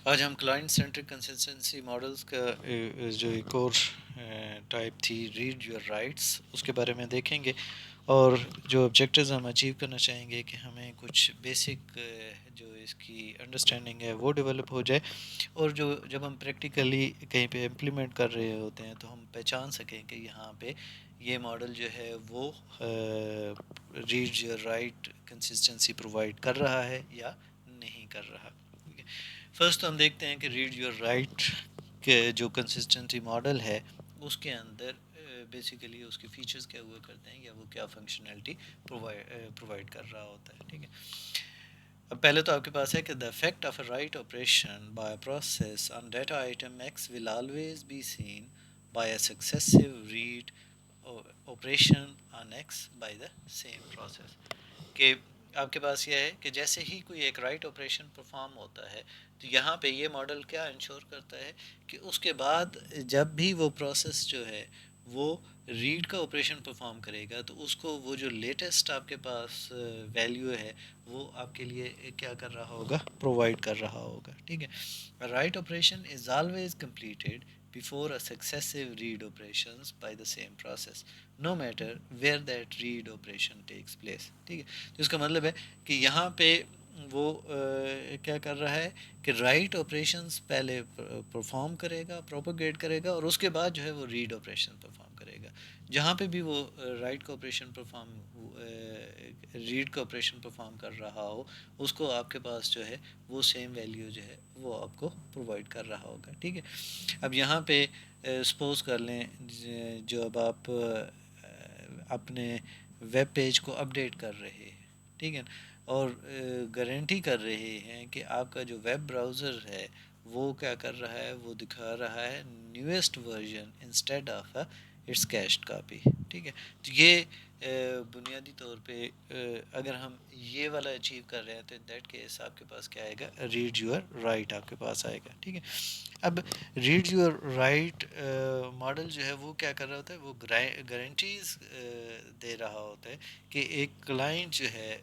آج ہم client centric consistency models کا جو ایک اور ٹائپ تھی ریڈ یور رائٹس، اس کے بارے میں دیکھیں گے، اور جو آبجیکٹیوز ہم اچیو کرنا چاہیں گے کہ ہمیں کچھ بیسک جو اس کی انڈرسٹینڈنگ ہے وہ ڈیولپ ہو جائے، اور جب ہم پریکٹیکلی کہیں پہ امپلیمنٹ کر رہے ہوتے ہیں تو ہم پہچان سکیں کہ یہاں پہ یہ ماڈل جو ہے وہ read your right consistency provide کر رہا ہے یا نہیں کر رہا۔ فرسٹ تو ہم دیکھتے ہیں کہ ریڈ یور رائٹ کے جو کنسسٹنسی ماڈل ہے اس کے اندر بیسیکلی اس کے فیچرز کیا ہوا کرتے ہیں یا وہ کیا فنکشنلٹی پرووائڈ کر رہا ہوتا ہے، ٹھیک ہے۔ اب پہلے تو آپ کے پاس ہے کہ the effect of a write operation by a process on data item X will always be seen by a successive read operation on X by the same process، کہ آپ کے پاس یہ ہے کہ جیسے ہی کوئی ایک رائٹ آپریشن پرفارم ہوتا ہے تو یہاں پہ یہ ماڈل کیا انشور کرتا ہے کہ اس کے بعد جب بھی وہ پروسیس جو ہے وہ ریڈ کا آپریشن پرفارم کرے گا تو اس کو وہ جو لیٹسٹ آپ کے پاس ویلیو ہے وہ آپ کے لیے کیا کر رہا ہوگا، پرووائڈ کر رہا ہوگا، ٹھیک ہے۔ Write operation is always completed before a successive read operations by the same process no matter where that read operation takes place، ٹھیک ہے۔ تو اس کا مطلب ہے کہ یہاں پہ وہ کیا کر رہا ہے کہ رائٹ آپریشنس پہلے پرفارم کرے گا، پروپوگیٹ کرے گا، اور اس کے بعد جو ہے وہ ریڈ آپریشن پرفارم کرے گا۔ جہاں پہ بھی وہ رائٹ کا آپریشن پرفارم ریڈ کا آپریشن پرفارم کر رہا ہو اس کو آپ کے پاس جو ہے وہ سیم ویلیو جو ہے وہ آپ کو پرووائڈ کر رہا ہوگا، ٹھیک ہے۔ اب یہاں پہ سپوز کر لیں جو اب آپ اپنے ویب پیج کو اپڈیٹ کر رہے ہیں، ٹھیک ہے، اور گارنٹی کر رہے ہیں کہ آپ کا جو ویب براؤزر ہے وہ کیا کر رہا ہے، وہ دکھا رہا ہے newest version instead of its cached copy, ٹھیک ہے۔ تو یہ بنیادی طور پہ اگر ہم یہ والا اچیو کر رہے ہیں تو دیٹ کیس آپ کے پاس کیا آئے گا، ریڈ یور رائٹ آپ کے پاس آئے گا، ٹھیک ہے۔ اب ریڈ یور رائٹ ماڈل جو ہے وہ کیا کر رہا ہوتا ہے، وہ گارنٹیز دے رہا ہوتا ہے کہ ایک کلائنٹ جو ہے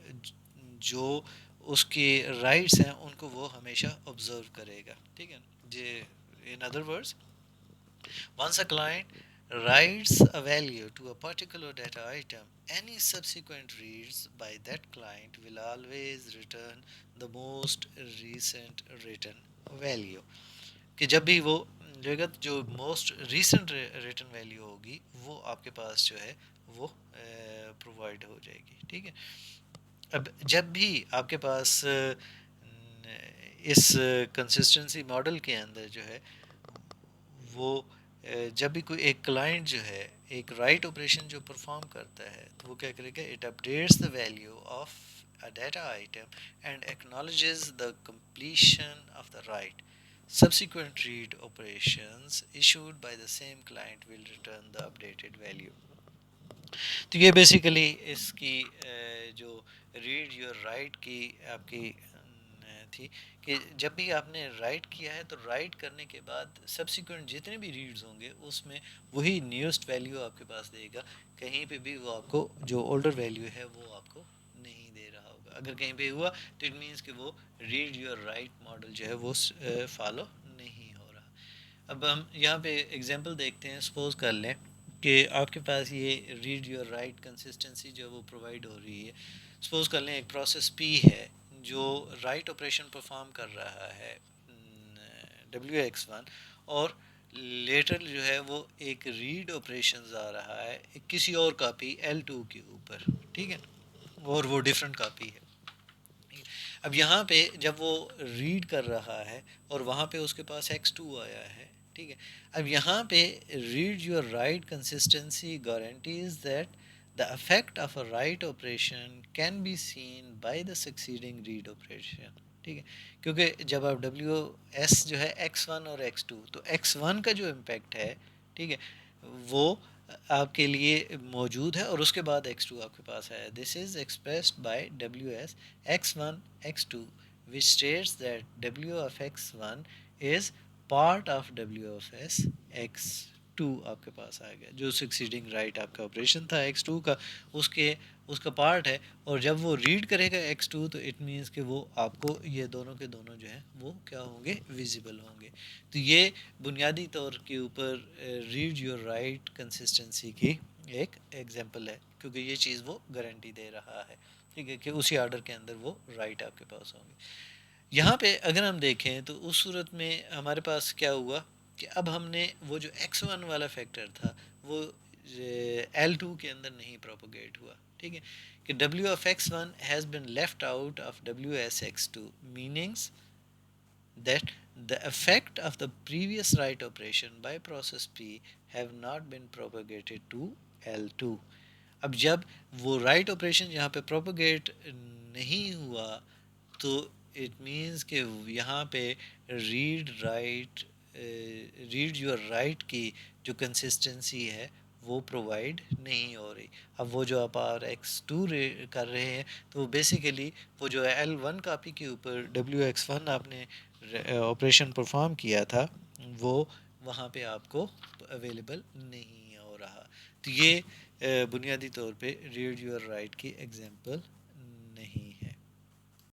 جو اس کے رائٹس ہیں ان کو وہ ہمیشہ آبزرو کرے گا، ٹھیک ہے جی۔ In other words once a client writes a value to a particular data item, any subsequent reads by that client will always return the most recent written value، کہ جب بھی وہ جگہ جو موسٹ ریسنٹ ریٹن ویلیو ہوگی وہ آپ کے پاس جو ہے وہ پرووائڈ ہو جائے گی، ٹھیک ہے۔ اب جب بھی آپ کے پاس اس کنسسٹنسی ماڈل کے اندر جو ہے وہ جب بھی کوئی ایک کلائنٹ جو ہے ایک رائٹ آپریشن جو پرفارم کرتا ہے تو وہ کیا کرے گا، it updates the value of a data item and acknowledges the completion of the write. Subsequent read operations issued by the same client will return the updated value۔ تو یہ بیسیکلی اس کی جو ریڈ یور رائٹ کی آپ کی تھی کہ جب بھی آپ نے رائٹ کیا ہے تو رائٹ کرنے کے بعد سبسیکوینٹ جتنے بھی ریڈز ہوں گے اس میں وہی نیوسٹ ویلیو آپ کے پاس دے گا، کہیں پہ بھی وہ آپ کو جو اولڈر ویلیو ہے وہ آپ کو نہیں دے رہا ہوگا۔ اگر کہیں پہ ہوا تو اٹ مینس کہ وہ ریڈ یور رائٹ ماڈل جو ہے وہ فالو نہیں ہو رہا۔ اب ہم یہاں پہ ایگزامپل دیکھتے ہیں، سپوز کر لیں کہ آپ کے پاس یہ ریڈ یور رائٹ کنسسٹنسی جو وہ پرووائڈ ہو رہی ہے، سپوز کر لیں ایک پروسیس پی ہے جو رائٹ آپریشن پرفارم کر رہا ہے W(x1) اور لیٹر جو ہے وہ ایک ریڈ آپریشن آ رہا ہے کسی اور کاپی L2 کے اوپر، ٹھیک ہے، اور وہ ڈفرینٹ کاپی ہے۔ اب یہاں پہ جب وہ ریڈ کر رہا ہے اور وہاں پہ اس کے پاس X2 آیا ہے، ٹھیک ہے، اب یہاں پہ read your right consistency guarantees that the effect of a write operation can be seen by the succeeding read operation، ٹھیک ہے، کیونکہ جب آپ WS جو ہے X1 اور X2 تو X1 کا جو امپیکٹ ہے، ٹھیک ہے، وہ آپ کے لیے موجود ہے اور اس کے بعد X2 آپ کے پاس ہے۔ This is expressed by WS X1 X2 which states that W of X1 is part of W of S X2 آپ کے پاس آ گیا، جو سکسیڈنگ رائٹ آپ کا آپریشن تھا X2 کا، اس کا پارٹ ہے، اور جب وہ ریڈ کرے گا x2 تو اٹ مینس کہ وہ آپ کو یہ دونوں کے دونوں جو ہیں وہ کیا ہوں گے، ویزیبل ہوں گے۔ تو یہ بنیادی طور کے اوپر ریڈ یور رائٹ کنسسٹنسی کی ایک ایگزامپل ہے، کیونکہ یہ چیز وہ گارنٹی دے رہا ہے، ٹھیک ہے، کہ اسی آرڈر کے اندر وہ رائٹ آپ کے پاس ہوں گے۔ یہاں پہ اگر ہم دیکھیں تو اس صورت میں ہمارے پاس کیا ہوا کہ اب ہم نے وہ جو x1 والا فیکٹر تھا وہ L2 کے اندر نہیں پروپوگیٹ ہوا، ٹھیک ہے، کہ W of x1 has been left out of WS x2 meanings that the effect of the previous write operation by process P have not been propagated to L2۔ اب جب وہ رائٹ آپریشن یہاں پہ propagate نہیں ہوا تو it means کہ یہاں پہ read write read your right کی جو کنسسٹنسی ہے وہ پرووائڈ نہیں ہو رہی۔ اب وہ جو آپ آر ایکس ٹو کر رہے ہیں تو وہ بیسیکلی وہ جو ایل ون کاپی کے اوپر ڈبلیو ایکس ون آپ نے آپریشن پرفارم کیا تھا وہ وہاں پہ آپ کو اویلیبل نہیں ہو رہا۔ تو یہ بنیادی طور پہ ریڈ یور رائٹ کی ایگزامپل نہیں